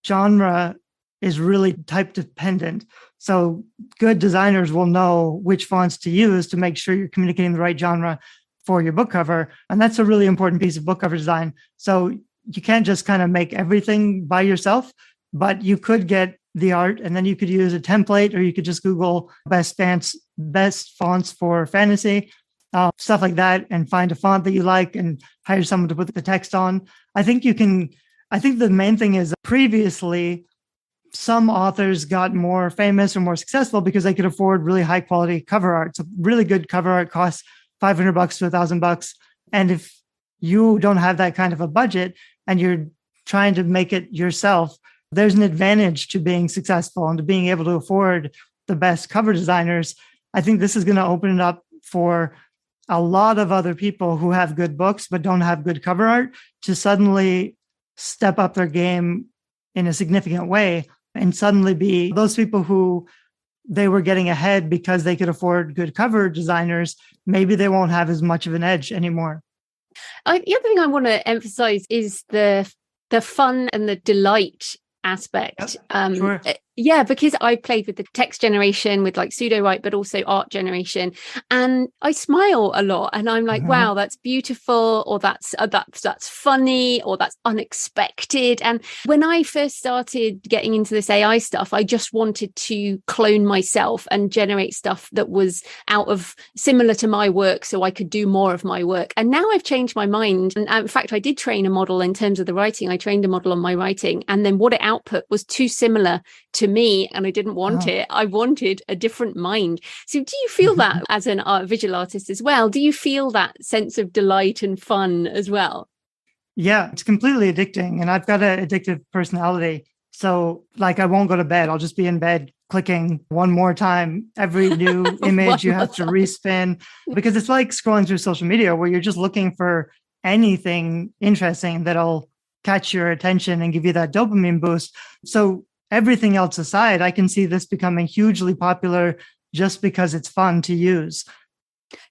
genre is really type dependent. So good designers will know which fonts to use to make sure you're communicating the right genre for your book cover. And that's a really important piece of book cover design. So you can't just kind of make everything by yourself, but you could get the art and then you could use a template, or you could just Google best fonts for fantasy, stuff like that, and find a font that you like and hire someone to put the text on. I think the main thing is previously some authors got more famous or more successful because they could afford really high quality cover art. So really good cover art costs $500 to $1,000. And if you don't have that kind of a budget and you're trying to make it yourself, there's an advantage to being successful and to being able to afford the best cover designers. I think this is going to open it up for a lot of other people who have good books but don't have good cover art to suddenly step up their game in a significant way and suddenly be those people who they were getting ahead because they could afford good cover designers. Maybe they won't have as much of an edge anymore. The other thing I want to emphasize is the fun and the delight aspect. Yep, sure. Yeah, because I played with the text generation with like pseudo write, but also art generation, and I smile a lot, and I'm like, wow, that's beautiful, or that's funny, or that's unexpected. And when I first started getting into this AI stuff, I just wanted to clone myself and generate stuff that was similar to my work, so I could do more of my work. And now I've changed my mind. And in fact, I did train a model in terms of the writing. I trained a model on my writing, and then what it output was too similar to me, and I didn't want it. I wanted a different mind. So do you feel that as an visual artist as well? Do you feel that sense of delight and fun as well? Yeah, it's completely addicting. And I've got an addictive personality. So like I won't go to bed. I'll just be in bed clicking one more time. Every new image you have to respin, because it's like scrolling through social media where you're just looking for anything interesting that'll catch your attention and give you that dopamine boost. So everything else aside, I can see this becoming hugely popular just because it's fun to use.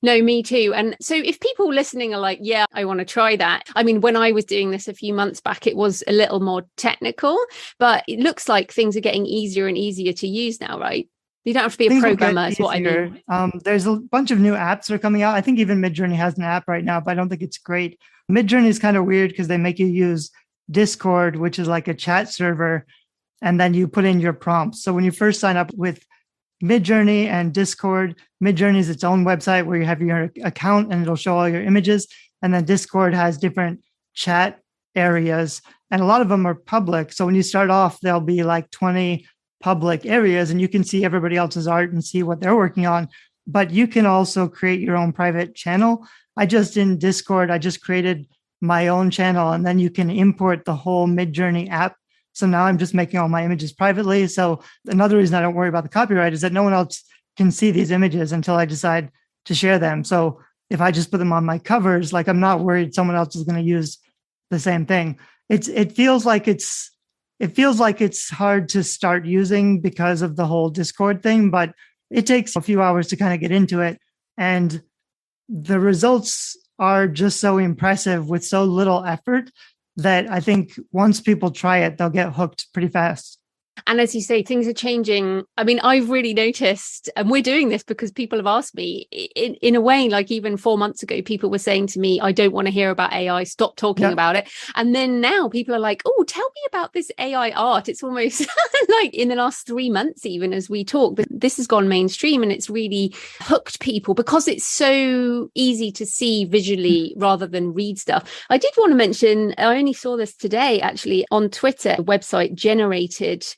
No, me too. And so if people listening are like, yeah, I want to try that. I mean, when I was doing this a few months back, it was a little more technical, but it looks like things are getting easier and easier to use now, right? You don't have to be a programmer, is what I mean. There's a bunch of new apps that are coming out. I think even Midjourney has an app right now, but I don't think it's great. Midjourney is kind of weird because they make you use Discord, which is like a chat server, and then you put in your prompts. So when you first sign up with Midjourney and Discord, Midjourney is its own website where you have your account and it'll show all your images. And then Discord has different chat areas, and a lot of them are public. So when you start off, there'll be like 20 public areas and you can see everybody else's art and see what they're working on. But you can also create your own private channel. In Discord, I just created my own channel, and then you can import the whole Midjourney app. So now I'm just making all my images privately. So another reason I don't worry about the copyright is that no one else can see these images until I decide to share them. So if I just put them on my covers, like I'm not worried someone else is going to use the same thing. It feels like it's hard to start using because of the whole Discord thing, but it takes a few hours to kind of get into it. And the results are just so impressive with so little effort that I think once people try it, they'll get hooked pretty fast. And as you say, things are changing. I mean, I've really noticed, and we're doing this because people have asked me in a way, like even 4 months ago, people were saying to me, I don't want to hear about AI, stop talking about it. And then now people are like, oh, tell me about this AI art. It's almost like in the last 3 months, even as we talk, this has gone mainstream and it's really hooked people because it's so easy to see visually rather than read stuff. I did want to mention, I only saw this today actually on Twitter, the website Generative.com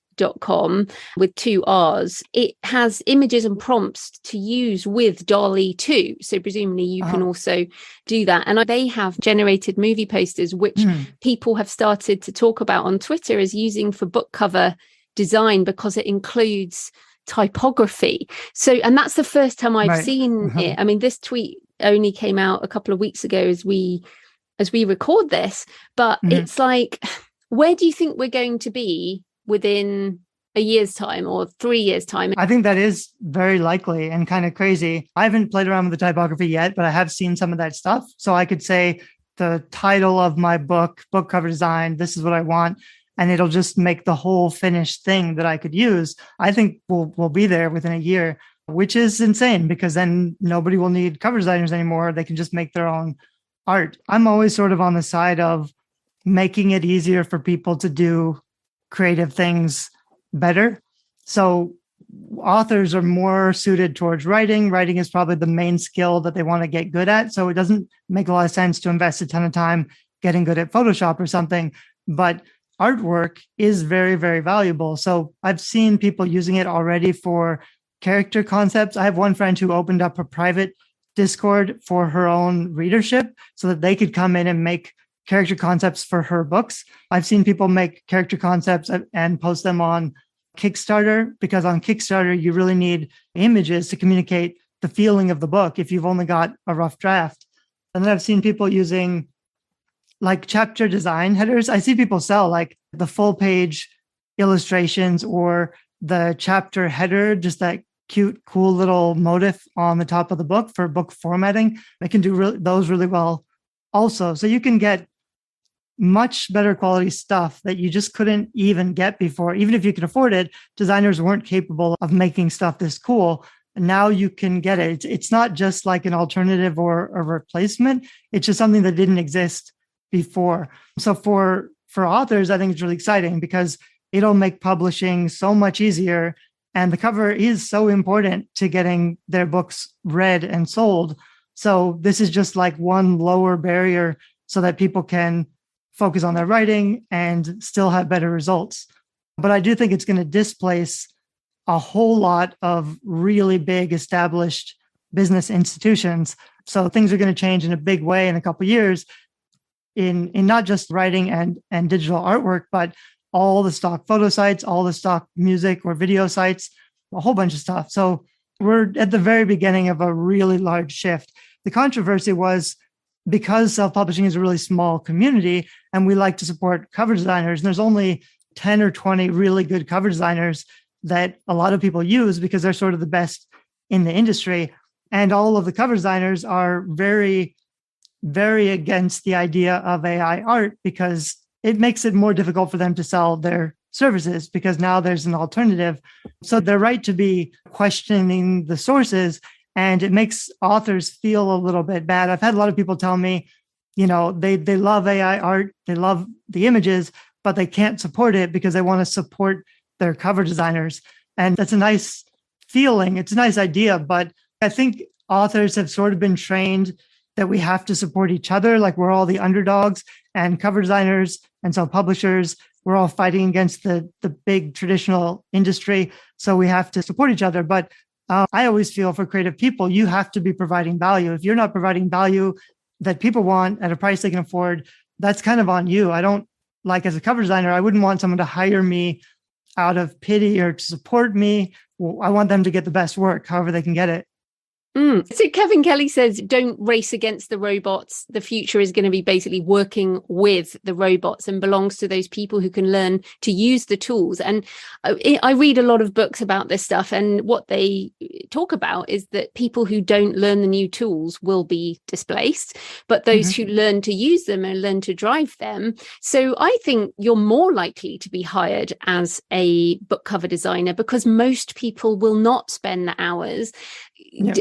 with 2 R's. It has images and prompts to use with DALL-E too. So presumably you can also do that. And they have generated movie posters, which people have started to talk about on Twitter as using for book cover design because it includes typography. So, and that's the first time I've seen it. I mean, this tweet only came out a couple of weeks ago as we record this, but it's like, where do you think we're going to be within a year's time or 3 years' time? I think that is very likely and kind of crazy. I haven't played around with the typography yet, but I have seen some of that stuff. So I could say the title of my book cover design, this is what I want, and it'll just make the whole finished thing that I could use. I think we'll be there within a year, which is insane because then nobody will need cover designers anymore. They can just make their own art. I'm always sort of on the side of making it easier for people to do creative things better. So authors are more suited towards writing. Writing is probably the main skill that they want to get good at. So it doesn't make a lot of sense to invest a ton of time getting good at Photoshop or something. But artwork is very, very valuable. So I've seen people using it already for character concepts. I have one friend who opened up a private Discord for her own readership so that they could come in and make character concepts for her books. I've seen people make character concepts and post them on Kickstarter, because on Kickstarter, you really need images to communicate the feeling of the book if you've only got a rough draft. And then I've seen people using like chapter design headers. I see people sell like the full page illustrations or the chapter header, just that cute, cool little motif on the top of the book for book formatting. They can do those really well also. So you can get much better quality stuff that you just couldn't even get before. Even if you could afford it, designers weren't capable of making stuff this cool. And now you can get it. It's not just like an alternative or a replacement. It's just something that didn't exist before. So for authors, I think it's really exciting because it'll make publishing so much easier. And the cover is so important to getting their books read and sold. So this is just like one lower barrier so that people can focus on their writing and still have better results. But I do think it's going to displace a whole lot of really big established business institutions. So things are going to change in a big way in a couple of years in not just writing and digital artwork, but all the stock photo sites, all the stock music or video sites, a whole bunch of stuff. So we're at the very beginning of a really large shift. The controversy was because self-publishing is a really small community and we like to support cover designers, and there's only 10 or 20 really good cover designers that a lot of people use because they're sort of the best in the industry. And all of the cover designers are very, very against the idea of AI art because it makes it more difficult for them to sell their services because now there's an alternative. So they're right to be questioning the sources, and it makes authors feel a little bit bad. I've had a lot of people tell me, they love AI art, they love the images, but they can't support it because they want to support their cover designers. And that's a nice feeling. It's a nice idea, but I think authors have sort of been trained that we have to support each other. Like we're all the underdogs, and cover designers and self-publishers, we're all fighting against the big traditional industry. So we have to support each other. But I always feel for creative people, you have to be providing value. If you're not providing value that people want at a price they can afford, that's kind of on you. I don't like, as a cover designer, I wouldn't want someone to hire me out of pity or to support me. I want them to get the best work, however they can get it. So Kevin Kelly says, don't race against the robots. The future is going to be basically working with the robots and belongs to those people who can learn to use the tools. And I read a lot of books about this stuff. And what they talk about is that people who don't learn the new tools will be displaced, but those who learn to use them and learn to drive them. So I think you're more likely to be hired as a book cover designer because most people will not spend the hours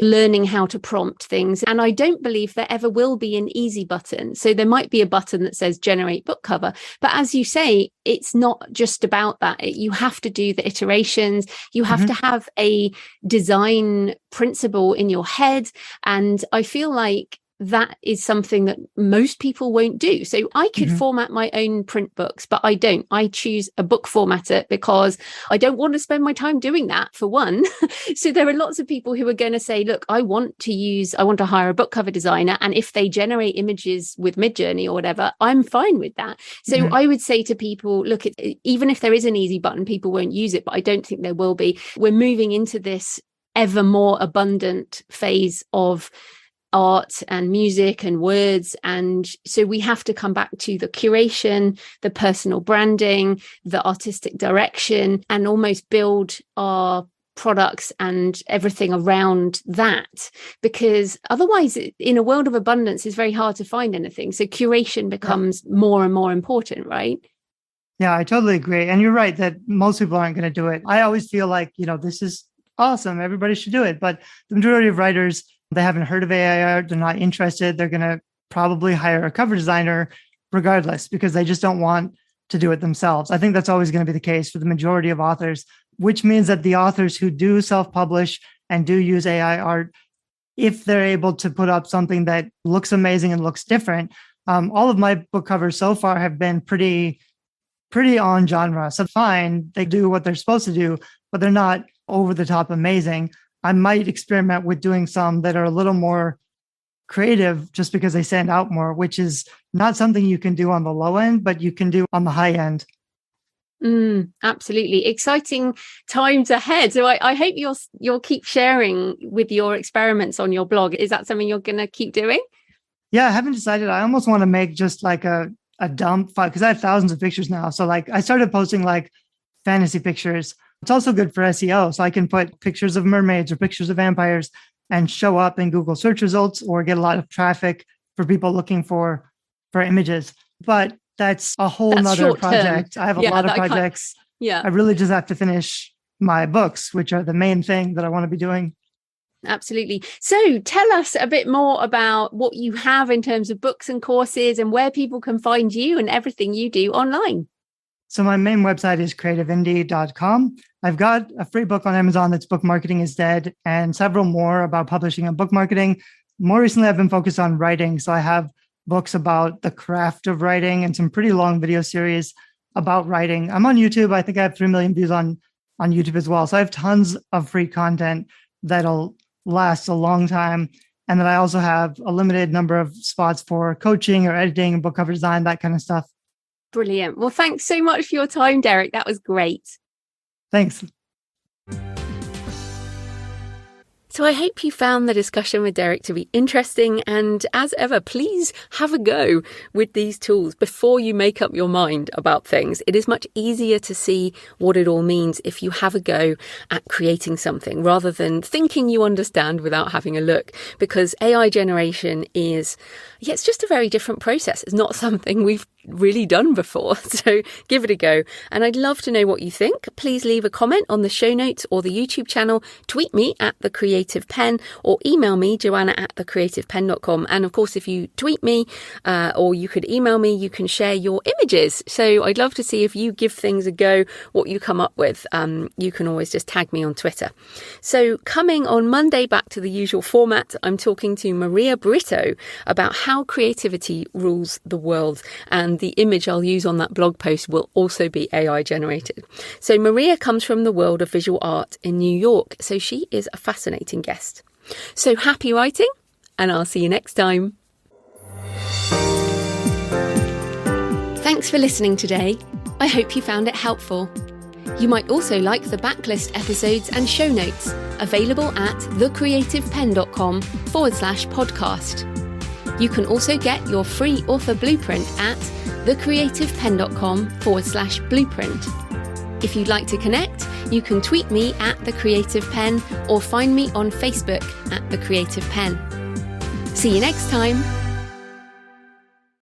learning how to prompt things. And I don't believe there ever will be an easy button. So there might be a button that says generate book cover. But as you say, it's not just about that. You have to do the iterations. You have to have a design principle in your head. And I feel like that is something that most people won't do. So I could format my own print books, but I don't. I choose a book formatter because I don't want to spend my time doing that, for one. So there are lots of people who are going to say, look, I want to hire a book cover designer. And if they generate images with Midjourney or whatever, I'm fine with that. So I would say to people, look, even if there is an easy button, people won't use it, but I don't think there will be. We're moving into this ever more abundant phase of art and music and words. And so we have to come back to the curation, the personal branding, the artistic direction, and almost build our products and everything around that. Because otherwise, in a world of abundance, it's very hard to find anything. So curation becomes more and more important, right? Yeah, I totally agree. And you're right that most people aren't going to do it. I always feel like, this is awesome. Everybody should do it. But the majority of writers, they haven't heard of AI art. They're not interested. They're going to probably hire a cover designer regardless because they just don't want to do it themselves. I think that's always going to be the case for the majority of authors, which means that the authors who do self-publish and do use AI art, if they're able to put up something that looks amazing and looks different, all of my book covers so far have been pretty on genre. So fine, they do what they're supposed to do, but they're not over the top amazing. I might experiment with doing some that are a little more creative just because they stand out more, which is not something you can do on the low end, but you can do on the high end. Absolutely. Exciting times ahead. So I hope you'll keep sharing with your experiments on your blog. Is that something you're going to keep doing? Yeah, I haven't decided. I almost want to make just like a dump file because I have thousands of pictures now. So like I started posting like fantasy pictures. It's also good for SEO. So I can put pictures of mermaids or pictures of vampires and show up in Google search results or get a lot of traffic for people looking for images. But that's a whole nother project. I have a lot of projects. I really just have to finish my books, which are the main thing that I want to be doing. Absolutely. So tell us a bit more about what you have in terms of books and courses and where people can find you and everything you do online. So my main website is creativeindie.com. I've got a free book on Amazon that's Book Marketing is Dead and several more about publishing and book marketing. More recently, I've been focused on writing. So I have books about the craft of writing and some pretty long video series about writing. I'm on YouTube. I think I have 3 million views on YouTube as well. So I have tons of free content that'll last a long time. And then I also have a limited number of spots for coaching or editing and book cover design, that kind of stuff. Brilliant. Well, thanks so much for your time, Derek. That was great. Thanks. So I hope you found the discussion with Derek to be interesting. And as ever, please have a go with these tools before you make up your mind about things. It is much easier to see what it all means if you have a go at creating something rather than thinking you understand without having a look. Because AI generation it's just a very different process. It's not something we've really done before. So give it a go. And I'd love to know what you think. Please leave a comment on the show notes or the YouTube channel. Tweet me at The Creative Penn or email me, joanna@thecreativepenn.com. And of course, if you tweet me or you could email me, you can share your images. So I'd love to see if you give things a go, what you come up with. You can always just tag me on Twitter. So coming on Monday, back to the usual format, I'm talking to Maria Brito about how creativity rules the world. And the image I'll use on that blog post will also be AI generated. So Maria comes from the world of visual art in New York, so she is a fascinating guest. So happy writing, and I'll see you next time. Thanks for listening today. I hope you found it helpful. You might also like the backlist episodes and show notes available at thecreativeprenn.com/podcast. You can also get your free author blueprint at thecreativepenn.com/blueprint. If you'd like to connect, you can tweet me at The Creative Penn or find me on Facebook at The Creative Penn. See you next time.